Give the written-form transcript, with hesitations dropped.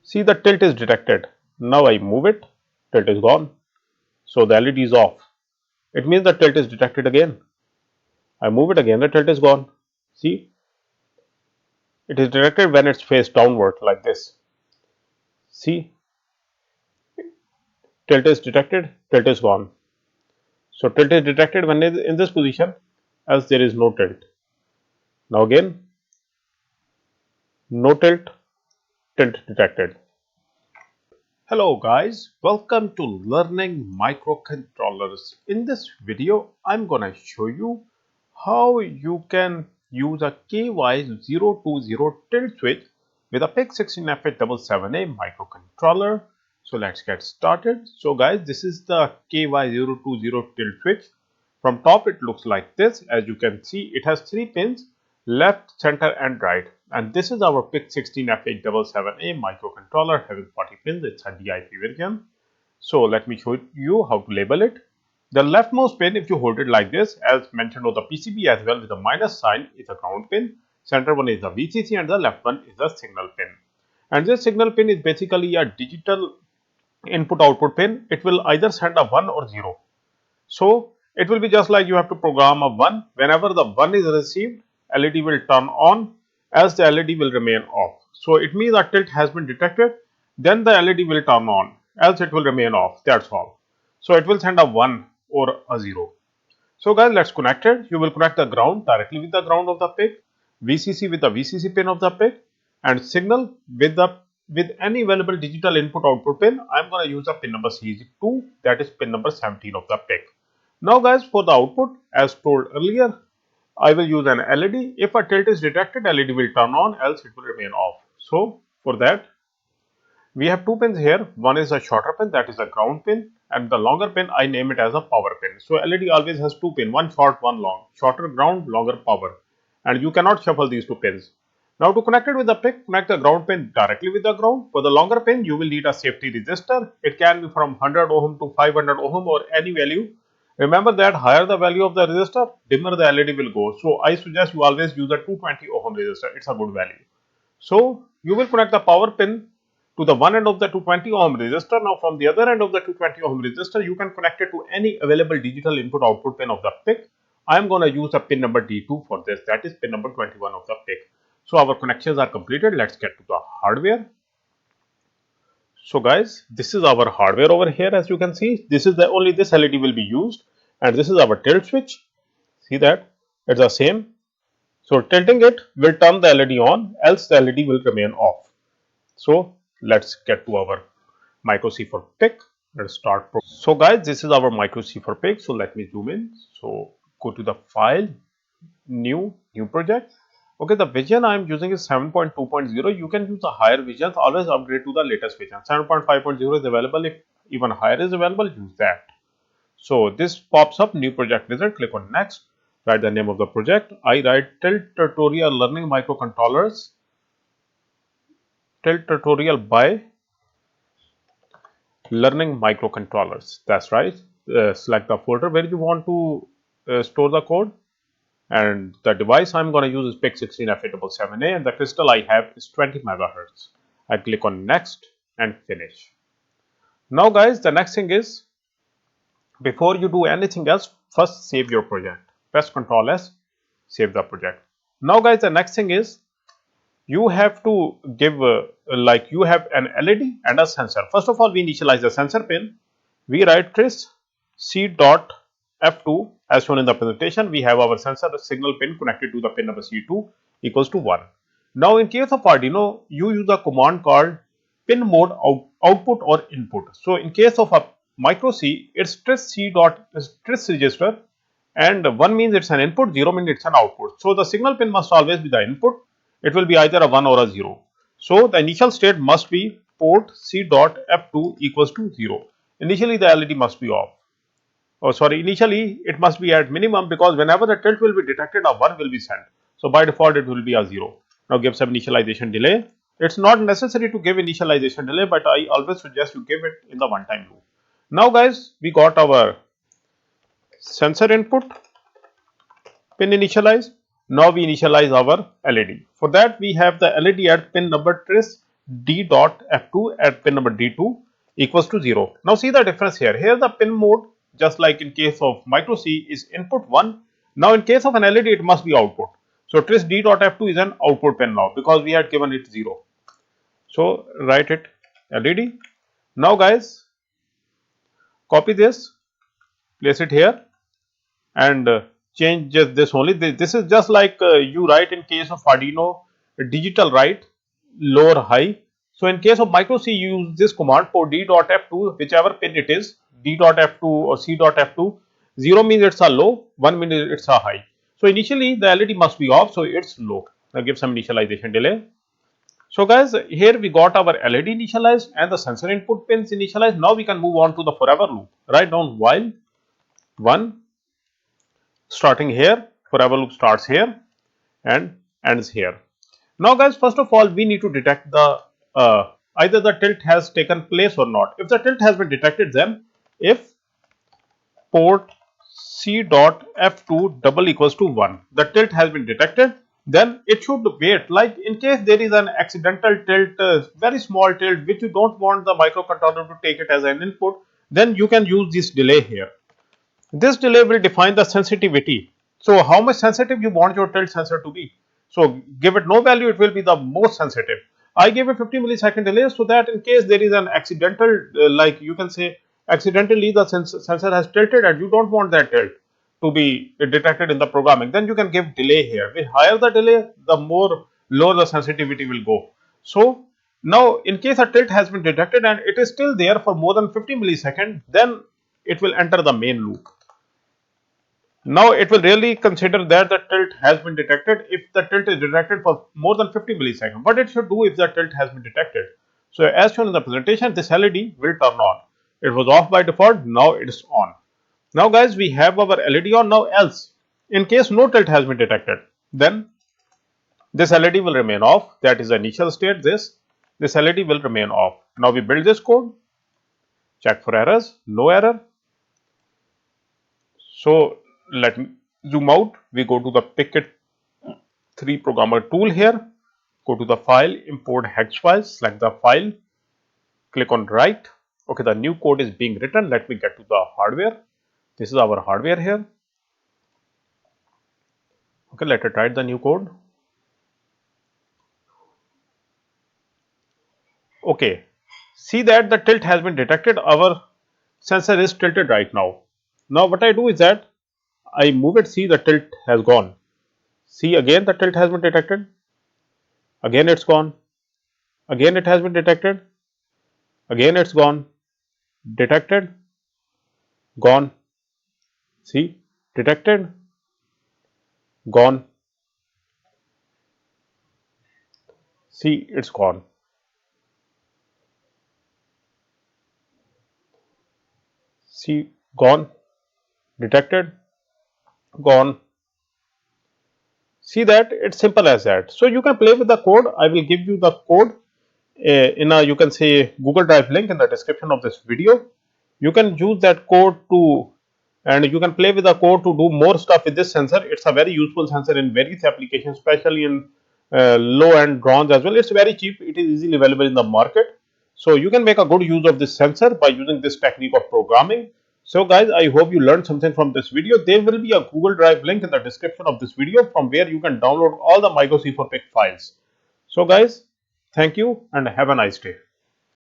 See, the tilt is detected. Now I move it, tilt is gone. So the LED is off. It means the tilt is detected again. I move it again, the tilt is gone. See, it is detected when it's face downward like this. See, tilt is detected, tilt is gone. So tilt is detected when it is in this position, else there is no tilt. Now again, no tilt, tilt detected. Hello guys, welcome to learning microcontrollers. In this video, I'm gonna show you how you can use a KY-020 tilt switch with a PIC16F877A microcontroller. So let's get started. So guys, this is the KY-020 tilt switch. From top it looks like this. As you can see, it has 3 pins, left, center and right. And this is our PIC16F877A microcontroller having 40 pins. It's a DIP version. So let me show you how to label it. The leftmost pin, if you hold it like this, as mentioned on the PCB as well with the minus sign, is a ground pin. Center one is the VCC and the left one is the signal pin. And this signal pin is basically a digital input output pin. It will either send a 1 or 0. So it will be just like you have to program a 1. Whenever the 1 is received, LED will turn on, else the LED will remain off. So it means a tilt has been detected, then the LED will turn on, else it will remain off. That's all. So it will send a 1 or a 0. So guys, let's connect it. You will connect the ground directly with the ground of the PIC, VCC with the VCC pin of the PIC, and signal with any available digital input output pin. I'm going to use the pin number C2, that is pin number 17 of the PIC. Now guys, for the output, as told earlier, I will use an LED. If a tilt is detected, LED will turn on, else it will remain off. So for that, we have 2 pins here. One is a shorter pin, that is a ground pin, and the longer pin I name it as a power pin. So LED always has 2 pins, one short, one long. Shorter ground, longer power, and you cannot shuffle these 2 pins. Now to connect it with the PIC, connect the ground pin directly with the ground. For the longer pin, you will need a safety resistor. It can be from 100 ohm to 500 ohm or any value. Remember that higher the value of the resistor, dimmer the LED will go. So I suggest you always use a 220 ohm resistor. It's a good value. So you will connect the power pin to the one end of the 220 ohm resistor. Now from the other end of the 220 ohm resistor, you can connect it to any available digital input output pin of the PIC. I am going to use the pin number D2 for this, that is pin number 21 of the PIC. So our connections are completed. Let's get to the hardware. So guys, this is our hardware over here. As you can see, this is only this LED will be used, and this is our tilt switch. See that it's the same. So tilting it will turn the LED on, else the LED will remain off. So let's get to our micro C for PIC. Let's start. So guys, this is our micro C for PIC. So let me zoom in. So go to the file, new project. Okay, the vision I am using is 7.2.0. You can use the higher visions. Always upgrade to the latest vision. 7.5.0 is available. If even higher is available, use that. So this pops up new project wizard. Click on next. Write the name of the project. I write tilt tutorial learning microcontrollers. Tilt tutorial by learning microcontrollers. That's right. Select the folder where you want to store the code. And the device I'm going to use is PIC16F877A, and the crystal I have is 20 megahertz. I click on next and finish. Now guys, the next thing is, before you do anything else, first save your project. Press Ctrl S, save the project. Now guys, the next thing is, you have to give like you have an LED and a sensor. First of all, we initialize the sensor pin. We write tris C.F2 as shown in the presentation. We have our sensor signal pin connected to the pin number C2 equals to 1. Now in case of Arduino, you use a command called pin mode output or input. So in case of a micro C, it's tris tris register, and 1 means it's an input, 0 means it's an output. So the signal pin must always be the input. It will be either a 1 or a 0. So the initial state must be port C.F2 equals to 0. Initially the LED must be off. Oh sorry, initially it must be at minimum, because whenever the tilt will be detected, a 1 will be sent. So by default it will be a 0. Now give some initialization delay. It's not necessary to give initialization delay, but I always suggest you give it in the one time loop. Now guys, we got our sensor input pin initialized. Now we initialize our LED. For that we have the LED at pin number tris D dot F2 at pin number D2 equals to 0. Now see the difference here. Here the pin mode, just like in case of micro C, is input 1. Now in case of an LED, it must be output. So tris D dot F2 is an output pin now because we had given it 0. So write it LED. Now guys, copy this, place it here, and change just this only. This is just like you write in case of Arduino digital write lower high. So in case of micro C, you use this command for D dot F2, whichever pin it is, D dot F2 or C dot F2. 0 means it's a low, 1 means it's a high. So initially the LED must be off, so it's low. Now give some initialization delay. So guys, here we got our LED initialized and the sensor input pins initialized. Now we can move on to the forever loop. Write down while 1 starting here, forever loop starts here and ends here. Now guys, first of all, we need to detect the either the tilt has taken place or not. If the tilt has been detected, then if port C dot F2 double equals to 1, the tilt has been detected, then it should wait. Like in case there is an accidental tilt, very small tilt, which you don't want the microcontroller to take it as an input, then you can use this delay here. This delay will define the sensitivity. So how much sensitive you want your tilt sensor to be. So give it no value, it will be the most sensitive. I gave a 50 millisecond delay so that in case there is an accidental, like you can say accidentally the sensor has tilted and you don't want that tilt to be detected in the programming, then you can give delay here. The higher the delay, the more low the sensitivity will go. So now in case a tilt has been detected and it is still there for more than 50 milliseconds, then it will enter the main loop. Now it will really consider that the tilt has been detected if the tilt is detected for more than 50 milliseconds. What it should do if the tilt has been detected? So as shown in the presentation, this LED will turn on. It was off by default, now it is on. Now guys, we have our LED on. Now else, in case no tilt has been detected, then this LED will remain off. That is the initial state. This LED will remain off. Now we build this code, check for errors, no error. So let me zoom out. We go to the PIC16F877A programmer tool here. Go to the file, import hex file, select the file, click on write. Okay, the new code is being written. Let me get to the hardware. This is our hardware here. Okay, let it write the new code. Okay, see that the tilt has been detected. Our sensor is tilted right now. Now what I do is that I move it. See, the tilt has gone. See, again the tilt has been detected. Again it's gone. Again it has been detected. Again it's gone. Detected. Gone. See, detected. Gone. See, it's gone. See, gone. Detected. Gone. See that it's simple as that. So you can play with the code. I will give you the code in a, you can say, Google Drive link in the description of this video. You can use that code to, and you can play with the code to do more stuff with this sensor. It's a very useful sensor in various applications, especially in low end drones as well. It's very cheap. It is easily available in the market. So you can make a good use of this sensor by using this technique of programming. So guys, I hope you learned something from this video. There will be a Google Drive link in the description of this video from where you can download all the micro C4 PIC files. So guys, thank you and have a nice day.